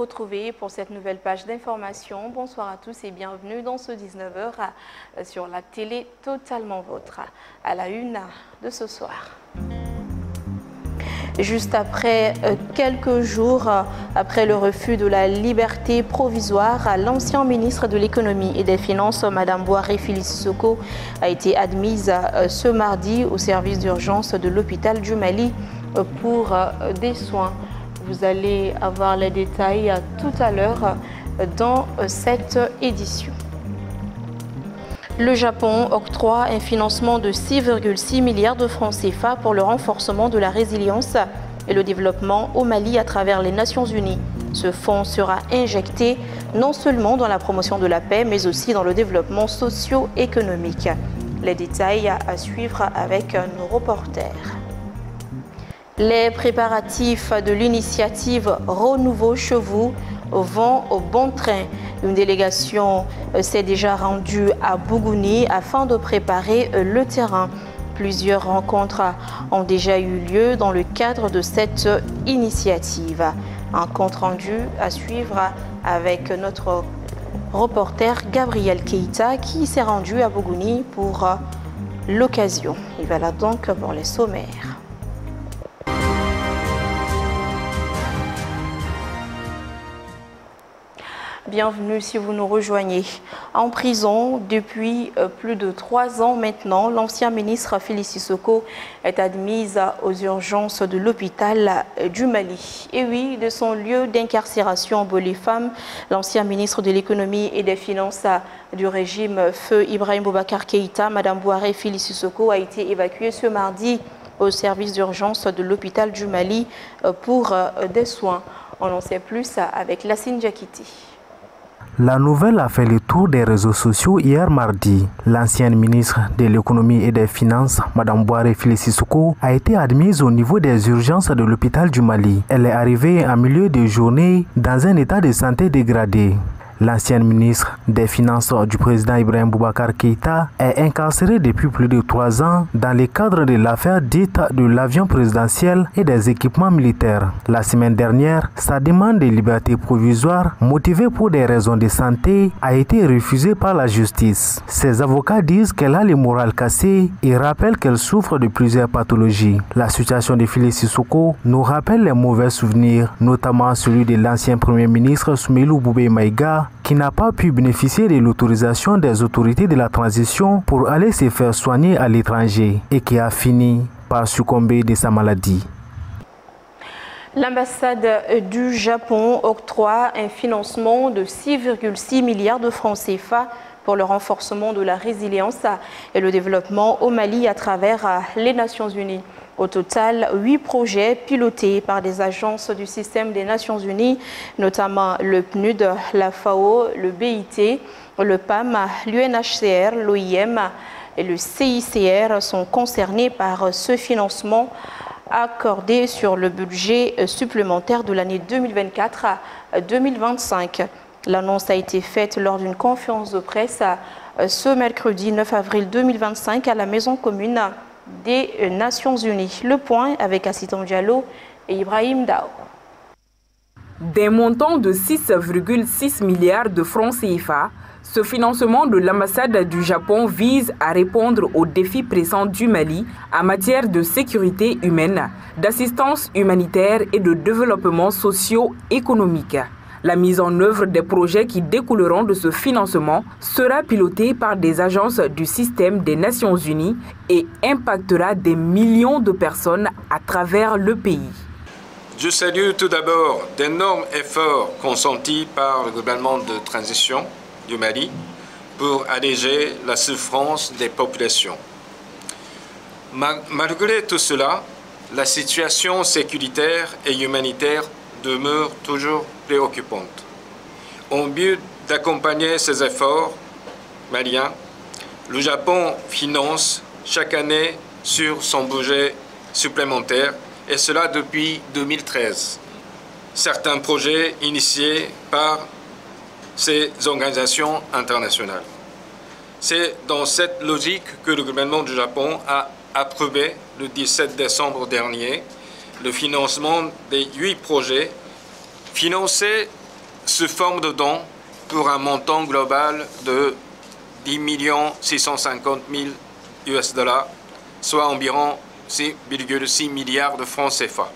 retrouver pour cette nouvelle page d'information. Bonsoir à tous et bienvenue dans ce 19h sur la télé Totalement Vôtre. À la une de ce soir. Juste après quelques jours après le refus de la liberté provisoire, l'ancien ministre de l'économie et des finances, Mme Boiré Sissoko, a été admise ce mardi au service d'urgence de l'hôpital du Mali pour des soins. Vous allez avoir les détails tout à l'heure dans cette édition. Le Japon octroie un financement de 6,6 milliards de francs CFA pour le renforcement de la résilience et le développement au Mali à travers les Nations Unies. Ce fonds sera injecté non seulement dans la promotion de la paix, mais aussi dans le développement socio-économique. Les détails à suivre avec nos reporters. Les préparatifs de l'initiative Renouveau chez vous vont au bon train. Une délégation s'est déjà rendue à Bougouni afin de préparer le terrain. Plusieurs rencontres ont déjà eu lieu dans le cadre de cette initiative. Un compte rendu à suivre avec notre reporter Gabriel Keita qui s'est rendu à Bougouni pour l'occasion. Et voilà donc pour les sommaires. Bienvenue si vous nous rejoignez. En prison depuis plus de 3 ans maintenant, l'ancien ministre Félix Sissoko est admise aux urgences de l'hôpital du Mali. Et oui, de son lieu d'incarcération Bolé-Femme, l'ancien ministre de l'économie et des finances du régime Feu Ibrahim Boubacar Keïta, Mme Boiré Félix Sissoko, a été évacuée ce mardi au service d'urgence de l'hôpital du Mali pour des soins. On en sait plus avec Lassine Diakité. La nouvelle a fait le tour des réseaux sociaux hier mardi. L'ancienne ministre de l'économie et des finances, Mme Boiré Sissoko, a été admise au niveau des urgences de l'hôpital du Mali. Elle est arrivée en milieu de journée dans un état de santé dégradé. L'ancienne ministre des Finances du président Ibrahim Boubacar Keïta est incarcérée depuis plus de 3 ans dans le cadre de l'affaire dite de l'avion présidentiel et des équipements militaires. La semaine dernière, sa demande de liberté provisoire, motivée pour des raisons de santé, a été refusée par la justice. Ses avocats disent qu'elle a le moral cassé et rappellent qu'elle souffre de plusieurs pathologies. La situation de Félix Sissoko nous rappelle les mauvais souvenirs, notamment celui de l'ancien premier ministre Soumeilou Boubé Maïga, qui n'a pas pu bénéficier de l'autorisation des autorités de la transition pour aller se faire soigner à l'étranger et qui a fini par succomber de sa maladie. L'ambassade du Japon octroie un financement de 6,6 milliards de francs CFA pour le renforcement de la résilience et le développement au Mali à travers les Nations Unies. Au total, 8 projets pilotés par des agences du système des Nations Unies, notamment le PNUD, la FAO, le BIT, le PAM, l'UNHCR, l'OIM et le CICR sont concernés par ce financement accordé sur le budget supplémentaire de l'année 2024 à 2025. L'annonce a été faite lors d'une conférence de presse ce mercredi 9 avril 2025 à la Maison commune des Nations Unies. Le point avec Assiton Diallo et Ibrahim Dao. D'un montant de 6,6 milliards de francs CFA, ce financement de l'ambassade du Japon vise à répondre aux défis pressants du Mali en matière de sécurité humaine, d'assistance humanitaire et de développement socio-économique. La mise en œuvre des projets qui découleront de ce financement sera pilotée par des agences du système des Nations Unies et impactera des millions de personnes à travers le pays. Je salue tout d'abord d'énormes efforts consentis par le gouvernement de transition du Mali pour alléger la souffrance des populations. Malgré tout cela, la situation sécuritaire et humanitaire demeure toujours préoccupante. Au but d'accompagner ces efforts maliens, le Japon finance chaque année sur son budget supplémentaire, et cela depuis 2013. Certains projets initiés par ces organisations internationales. C'est dans cette logique que le gouvernement du Japon a approuvé le 17 décembre dernier le financement des 8 projets financés sous forme de dons pour un montant global de 10 650 000 US$, soit environ 6,6 milliards de francs CFA.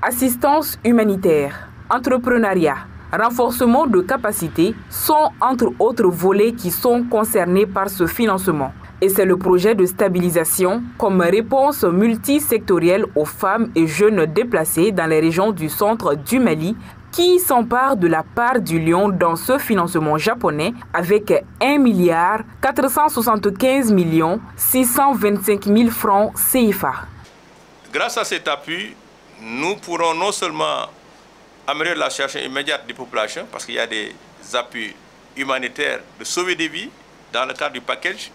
Assistance humanitaire, entrepreneuriat, renforcement de capacités sont entre autres volets qui sont concernés par ce financement. Et c'est le projet de stabilisation comme réponse multisectorielle aux femmes et jeunes déplacés dans les régions du centre du Mali qui s'empare de la part du lion dans ce financement japonais avec 1 475 625 000 francs CFA. Grâce à cet appui, nous pourrons non seulement améliorer la situation immédiate des populations, parce qu'il y a des appuis humanitaires de sauver des vies dans le cadre du package,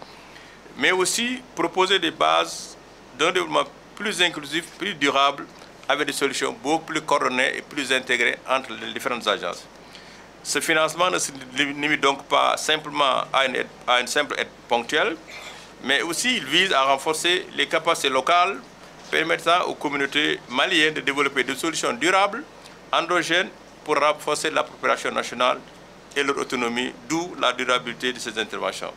mais aussi proposer des bases d'un développement plus inclusif, plus durable, avec des solutions beaucoup plus coordonnées et plus intégrées entre les différentes agences. Ce financement ne se limite donc pas simplement à une simple aide ponctuelle, mais aussi il vise à renforcer les capacités locales permettant aux communautés maliennes de développer des solutions durables, endogènes, pour renforcer la population nationale et leur autonomie, d'où la durabilité de ces interventions.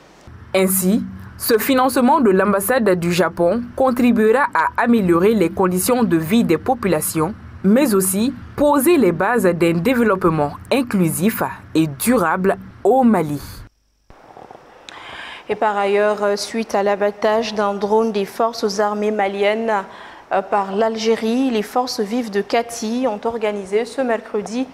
Ainsi, ce financement de l'ambassade du Japon contribuera à améliorer les conditions de vie des populations, mais aussi poser les bases d'un développement inclusif et durable au Mali. Et par ailleurs, suite à l'abattage d'un drone des forces armées maliennes par l'Algérie, les forces vives de Kati ont organisé ce mercredi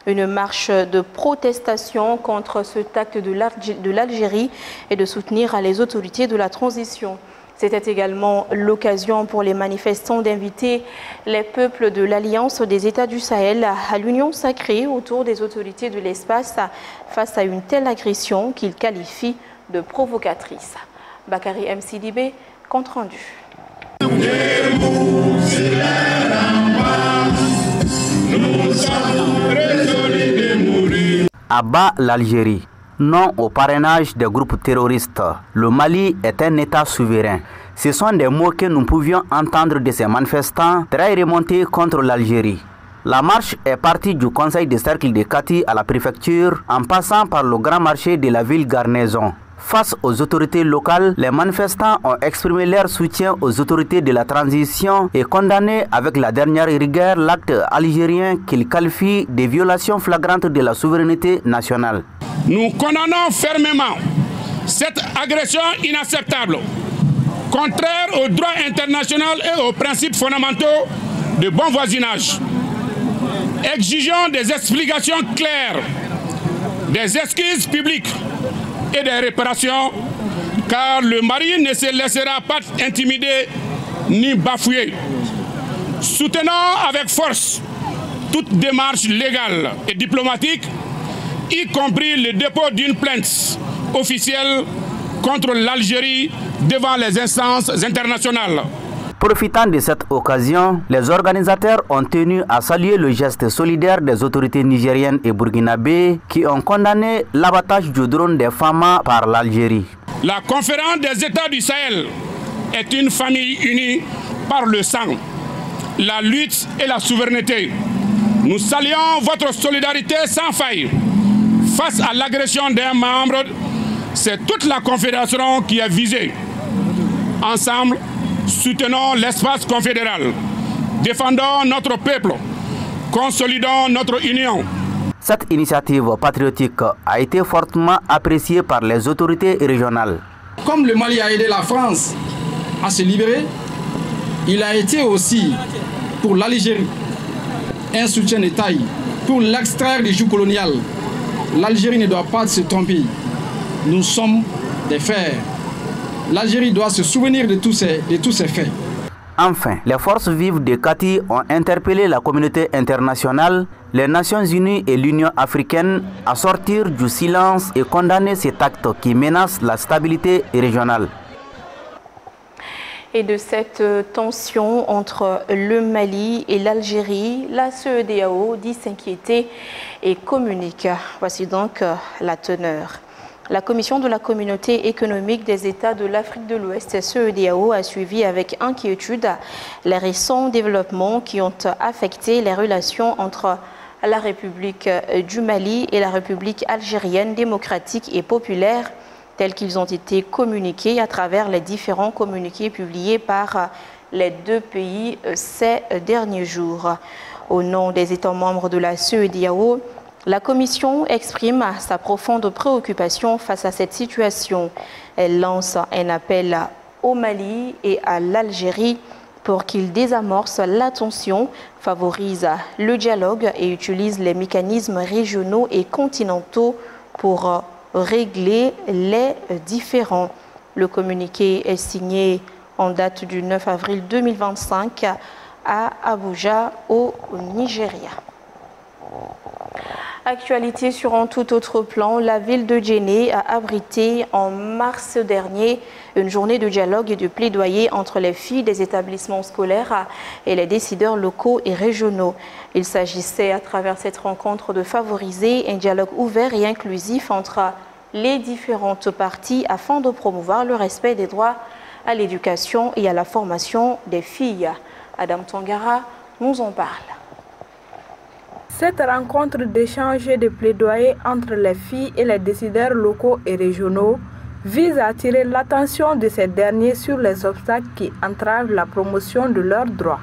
une marche de protestation contre cet acte de l'Algérie et de soutenir les autorités de la transition. C'était également l'occasion pour les manifestants d'inviter les peuples de l'Alliance des États du Sahel à l'union sacrée autour des autorités de l'espace face à une telle agression qu'ils qualifient de provocatrice. Bakary MCDB, compte rendu. Abat l'Algérie. Non au parrainage des groupes terroristes. Le Mali est un État souverain. Ce sont des mots que nous pouvions entendre de ces manifestants très remontés contre l'Algérie. La marche est partie du conseil de cercle de Kati à la préfecture en passant par le grand marché de la ville Garnison. Face aux autorités locales, les manifestants ont exprimé leur soutien aux autorités de la transition et condamné avec la dernière rigueur l'acte algérien qu'ils qualifient de violation flagrante de la souveraineté nationale. Nous condamnons fermement cette agression inacceptable, contraire au droit international et aux principes fondamentaux de bon voisinage. Exigeons des explications claires, des excuses publiques et des réparations, car le Mali ne se laissera pas intimider ni bafouer. Soutenons avec force toute démarche légale et diplomatique, y compris le dépôt d'une plainte officielle contre l'Algérie devant les instances internationales. Profitant de cette occasion, les organisateurs ont tenu à saluer le geste solidaire des autorités nigériennes et burkinabées qui ont condamné l'abattage du drone des FAMA par l'Algérie. La conférence des États du Sahel est une famille unie par le sang, la lutte et la souveraineté. Nous saluons votre solidarité sans faille. Face à l'agression d'un membre, c'est toute la confédération qui est visée. Ensemble, soutenons l'espace confédéral, défendons notre peuple, consolidons notre union. Cette initiative patriotique a été fortement appréciée par les autorités régionales. Comme le Mali a aidé la France à se libérer, il a été aussi pour l'Algérie un soutien de taille pour l'extraire du joug colonial. L'Algérie ne doit pas se tromper. Nous sommes des frères. L'Algérie doit se souvenir de tous ces faits. Enfin, les forces vives de Kati ont interpellé la communauté internationale, les Nations Unies et l'Union africaine à sortir du silence et condamner cet acte qui menace la stabilité régionale. Et de cette tension entre le Mali et l'Algérie, la CEDEAO dit s'inquiéter et communique. Voici donc la teneur. La Commission de la Communauté économique des États de l'Afrique de l'Ouest, CEDEAO, a suivi avec inquiétude les récents développements qui ont affecté les relations entre la République du Mali et la République algérienne démocratique et populaire, tels qu'ils ont été communiqués à travers les différents communiqués publiés par les deux pays ces derniers jours. Au nom des États membres de la CEDEAO, la Commission exprime sa profonde préoccupation face à cette situation. Elle lance un appel au Mali et à l'Algérie pour qu'ils désamorcent la tension, favorisent le dialogue et utilisent les mécanismes régionaux et continentaux pour régler les différends. Le communiqué est signé en date du 9 avril 2025 à Abuja, au Nigeria. Actualité sur un tout autre plan, la ville de Djenné a abrité en mars dernier une journée de dialogue et de plaidoyer entre les filles des établissements scolaires et les décideurs locaux et régionaux. Il s'agissait à travers cette rencontre de favoriser un dialogue ouvert et inclusif entre les différentes parties afin de promouvoir le respect des droits à l'éducation et à la formation des filles. Adam Tongara nous en parle. Cette rencontre d'échange et de plaidoyer entre les filles et les décideurs locaux et régionaux vise à attirer l'attention de ces derniers sur les obstacles qui entravent la promotion de leurs droits.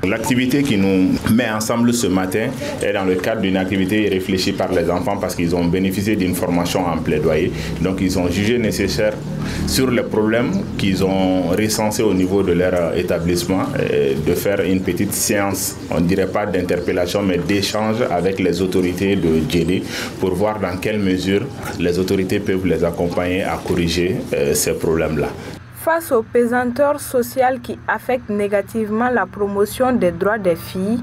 L'activité qui nous met ensemble ce matin est dans le cadre d'une activité réfléchie par les enfants parce qu'ils ont bénéficié d'une formation en plaidoyer. Donc ils ont jugé nécessaire sur les problèmes qu'ils ont recensés au niveau de leur établissement de faire une petite séance, on ne dirait pas d'interpellation mais d'échange avec les autorités de Djenné pour voir dans quelle mesure les autorités peuvent les accompagner à corriger ces problèmes-là. Face aux pesanteurs sociales qui affectent négativement la promotion des droits des filles,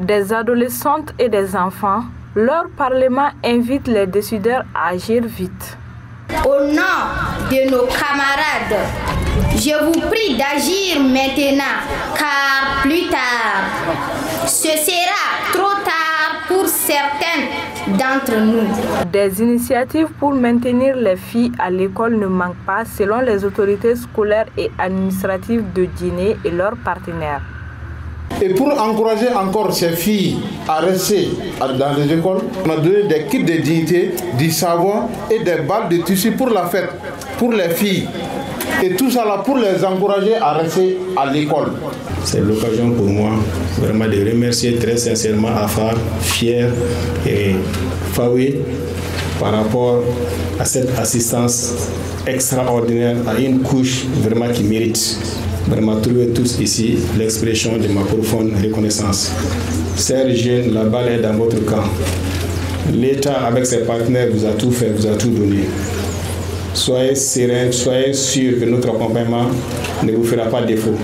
des adolescentes et des enfants, leur Parlement invite les décideurs à agir vite. Au nom de nos camarades, je vous prie d'agir maintenant, car plus tard, ce sera trop tard pour certains d'entre nous. Des initiatives pour maintenir les filles à l'école ne manquent pas selon les autorités scolaires et administratives de Djenné et leurs partenaires. Et pour encourager encore ces filles à rester dans les écoles, on a donné des kits de dignité, du savon et des balles de tissu pour la fête, pour les filles. Et tout ça là pour les encourager à rester à l'école. C'est l'occasion pour moi vraiment de remercier très sincèrement Afar, Fier et Faoué par rapport à cette assistance extraordinaire à une couche vraiment qui mérite. Vraiment trouver tous ici l'expression de ma profonde reconnaissance. Chers jeunes, la balle est dans votre camp. L'État avec ses partenaires vous a tout fait, vous a tout donné. Soyez sereins, soyez sûrs que notre accompagnement ne vous fera pas défaut.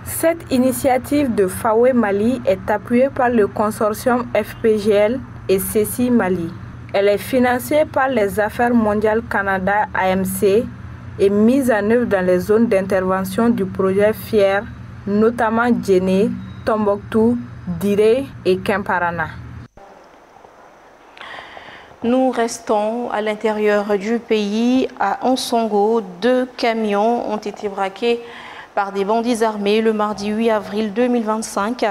Cette initiative de Faoué Mali est appuyée par le consortium FPGL et CECI Mali. Elle est financée par les Affaires mondiales Canada AMC et mise en œuvre dans les zones d'intervention du projet FIER, notamment Djenné, Tombouctou, Diré et Kemparana. Nous restons à l'intérieur du pays. À Ansongo, 2 camions ont été braqués par des bandits armés le mardi 8 avril 2025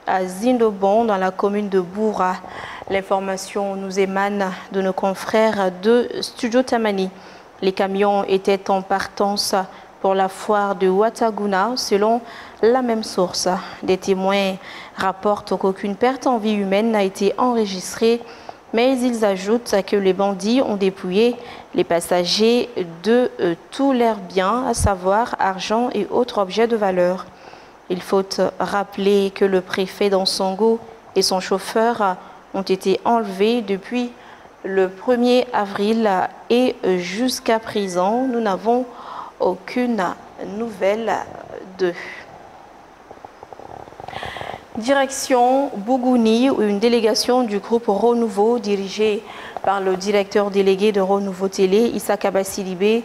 à Zindobon, dans la commune de Boura. L'information nous émane de nos confrères de Studio Tamani. Les camions étaient en partance pour la foire de Ouattaguna, selon la même source. Des témoins rapportent qu'aucune perte en vie humaine n'a été enregistrée, mais ils ajoutent que les bandits ont dépouillé les passagers de tous leurs biens, à savoir argent et autres objets de valeur. Il faut rappeler que le préfet d'Ansongo et son chauffeur ont été enlevés depuis le 1er avril et jusqu'à présent, nous n'avons aucune nouvelle d'eux. Direction Bougouni, où une délégation du groupe Renouveau, dirigée par le directeur délégué de Renouveau Télé, Issa Kabassilibé,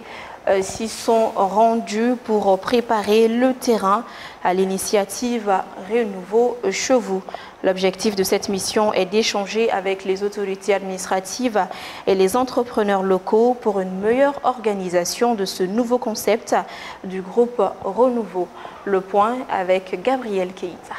s'y sont rendus pour préparer le terrain à l'initiative Renouveau Chevaux. L'objectif de cette mission est d'échanger avec les autorités administratives et les entrepreneurs locaux pour une meilleure organisation de ce nouveau concept du groupe Renouveau. Le point avec Gabriel Keïta.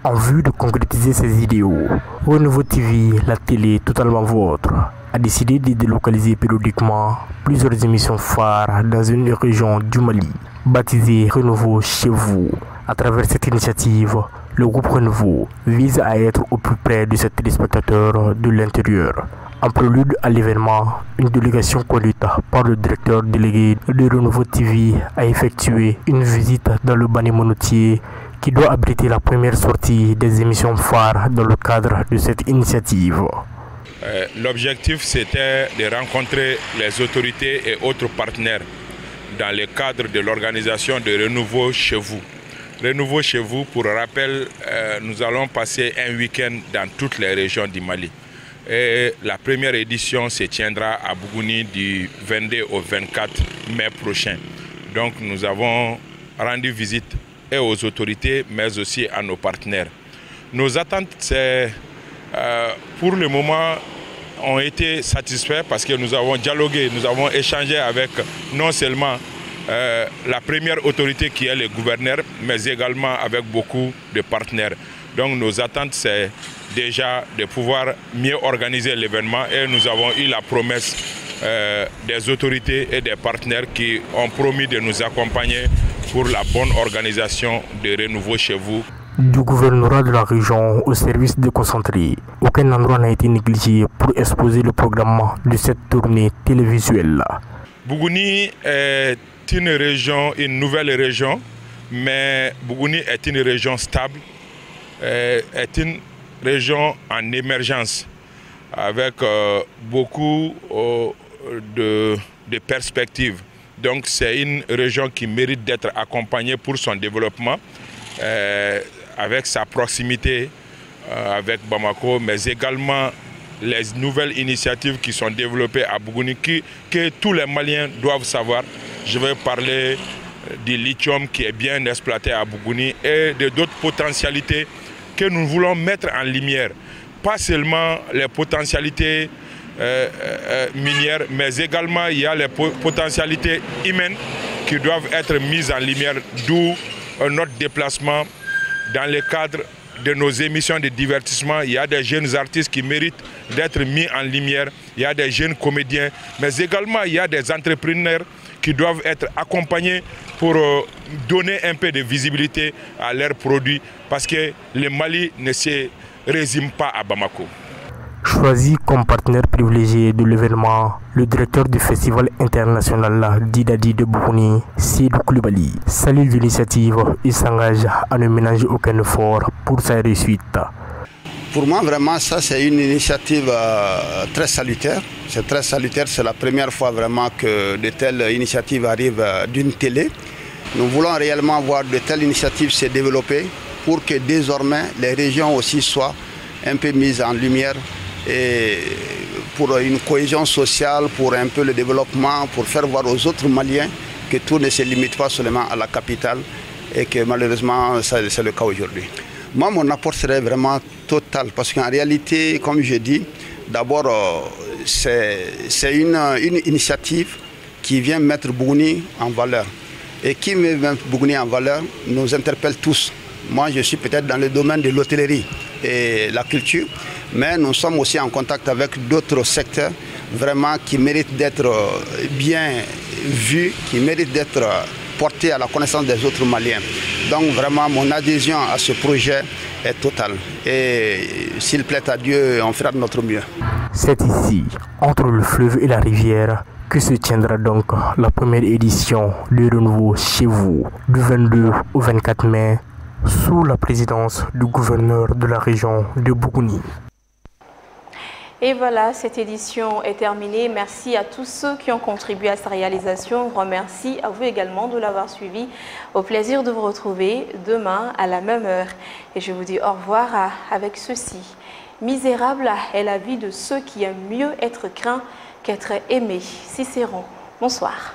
en vue de concrétiser ses idéaux. Renouveau TV, la télé totalement vôtre, a décidé de délocaliser périodiquement plusieurs émissions phares dans une région du Mali, baptisée Renouveau chez vous. À travers cette initiative, le groupe Renouveau vise à être au plus près de ses téléspectateurs de l'intérieur. En prélude à l'événement, une délégation conduite par le directeur délégué de Renouveau TV a effectué une visite dans le Bani Monotier qui doit abriter la première sortie des émissions phares dans le cadre de cette initiative. L'objectif, c'était de rencontrer les autorités et autres partenaires dans le cadre de l'organisation de Renouveau chez vous. Renouveau chez vous, pour rappel, nous allons passer un week-end dans toutes les régions du Mali. Et la première édition se tiendra à Bougouni du 22 au 24 mai prochain. Donc nous avons rendu visite et aux autorités, mais aussi à nos partenaires. Nos attentes, c'est, pour le moment, ont été satisfaits parce que nous avons dialogué, nous avons échangé avec non seulement la première autorité qui est le gouverneur, mais également avec beaucoup de partenaires. Donc nos attentes, c'est déjà de pouvoir mieux organiser l'événement et nous avons eu la promesse des autorités et des partenaires qui ont promis de nous accompagner pour la bonne organisation de Renouveau chez vous. Du gouvernorat de la région au service déconcentré, aucun endroit n'a été négligé pour exposer le programme de cette tournée télévisuelle. Bougouni est une région, une nouvelle région, mais Bougouni est une région stable, est une région en émergence avec beaucoup de perspectives. Donc c'est une région qui mérite d'être accompagnée pour son développement avec sa proximité avec Bamako, mais également les nouvelles initiatives qui sont développées à Bougouni que tous les Maliens doivent savoir. Je vais parler du lithium qui est bien exploité à Bougouni et de d'autres potentialités que nous voulons mettre en lumière. Pas seulement les potentialités minières, mais également il y a les potentialités humaines qui doivent être mises en lumière, d'où notre déplacement dans le cadre de nos émissions de divertissement. Il y a des jeunes artistes qui méritent d'être mis en lumière, il y a des jeunes comédiens, mais également il y a des entrepreneurs qui doivent être accompagnés pour donner un peu de visibilité à leurs produits, parce que le Mali ne se résume pas à Bamako. Choisi comme partenaire privilégié de l'événement, le directeur du festival international Didadi de Bougouni, Sidou Koulibaly, salue l'initiative et s'engage à ne ménager aucun effort pour sa réussite. Pour moi, vraiment, ça, c'est une initiative très salutaire. C'est très salutaire. C'est la première fois vraiment que de telles initiatives arrivent d'une télé. Nous voulons réellement voir de telles initiatives se développer pour que désormais les régions aussi soient un peu mises en lumière et pour une cohésion sociale, pour un peu le développement, pour faire voir aux autres Maliens que tout ne se limite pas seulement à la capitale et que malheureusement, c'est le cas aujourd'hui. Moi, mon apport serait vraiment total parce qu'en réalité, comme je dis, d'abord, c'est une initiative qui vient mettre Bougouni en valeur. Et qui met Bougouni en valeur nous interpelle tous. Moi, je suis peut-être dans le domaine de l'hôtellerie et la culture, mais nous sommes aussi en contact avec d'autres secteurs vraiment qui méritent d'être bien vus, qui méritent d'être portés à la connaissance des autres Maliens. Donc vraiment, mon adhésion à ce projet est totale. Et s'il plaît à Dieu, on fera de notre mieux. C'est ici, entre le fleuve et la rivière, que se tiendra donc la première édition du Renouveau chez vous, du 22 au 24 mai, sous la présidence du gouverneur de la région de Bougouni. Et voilà, cette édition est terminée. Merci à tous ceux qui ont contribué à sa réalisation. Remercie à vous également de l'avoir suivi. Au plaisir de vous retrouver demain à la même heure. Et je vous dis au revoir avec ceci. Misérable est la vie de ceux qui aiment mieux être craints qu'être aimés. Cicéron, bonsoir.